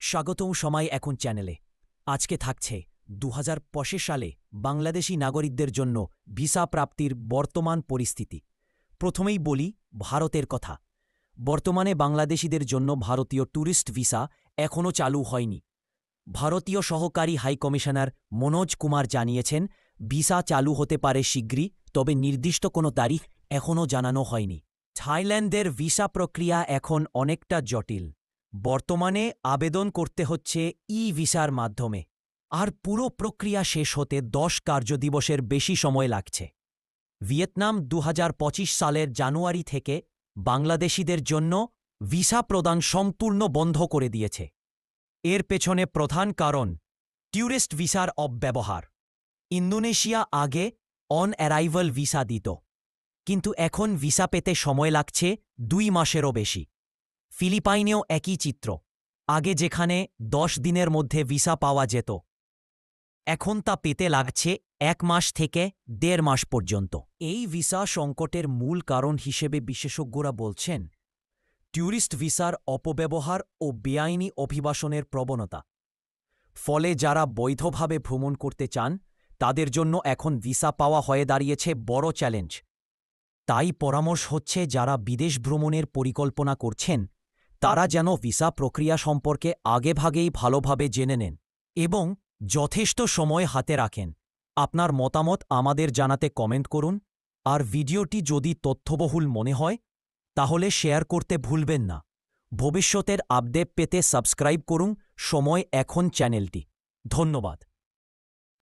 স্বাগতম সময় এখন চ্যানেলে। আজকে থাকছে 2025 সালে বাংলাদেশি নাগরিকদের জন্য ভিসা প্রাপ্তির বর্তমান পরিস্থিতি। প্রথমেই বলি ভারতের কথা। বর্তমানে বাংলাদেশিদের জন্য ভারতীয় ট্যুরিস্ট ভিসা এখনও চালু হয়নি। ভারতীয় সহকারী হাইকমিশনার মনোজ কুমার জানিয়েছেন, ভিসা চালু হতে পারে শীঘ্রই, তবে নির্দিষ্ট কোনো তারিখ এখনও জানানো হয়নি। থাইল্যান্ডের ভিসা প্রক্রিয়া এখন অনেকটা জটিল। বর্তমানে আবেদন করতে হচ্ছে ভিসার মাধ্যমে, আর পুরো প্রক্রিয়া শেষ হতে 10 কার্যদিবসের বেশি সময় লাগছে। ভিয়েতনাম 2025 সালের জানুয়ারি থেকে বাংলাদেশিদের জন্য ভিসা প্রদান সম্পূর্ণ বন্ধ করে দিয়েছে। এর পেছনে প্রধান কারণ ট্যুরিস্ট ভিসার অপব্যবহার। ইন্দোনেশিয়া আগে অন অ্যারাইভাল ভিসা দিত, কিন্তু এখন ভিসা পেতে সময় লাগছে 2 মাসেরও বেশি। ফিলিপাইনেও একই চিত্র। আগে যেখানে 10 দিনের মধ্যে ভিসা পাওয়া যেত, এখন তা পেতে লাগছে 1 মাস থেকে 1.5 মাস পর্যন্ত। এই ভিসা সংকটের মূল কারণ হিসেবে বিশেষজ্ঞরা বলছেন ট্যুরিস্ট ভিসার অপব্যবহার ও বেআইনি অভিবাসনের প্রবণতা। ফলে যারা বৈধভাবে ভ্রমণ করতে চান তাদের জন্য এখন ভিসা পাওয়া হয়ে দাঁড়িয়েছে বড় চ্যালেঞ্জ। তাই পরামর্শ হচ্ছে, যারা বিদেশ ভ্রমণের পরিকল্পনা করছেন তারা যেন ভিসা প্রক্রিয়া সম্পর্কে আগেভাগেই ভালোভাবে জেনে নেন এবং যথেষ্ট সময় হাতে রাখেন। আপনার মতামত আমাদের জানাতে কমেন্ট করুন, আর ভিডিওটি যদি তথ্যবহুল মনে হয় তাহলে শেয়ার করতে ভুলবেন না। ভবিষ্যতের আপডেট পেতে সাবস্ক্রাইব করুন সময় এখন চ্যানেলটি। ধন্যবাদ।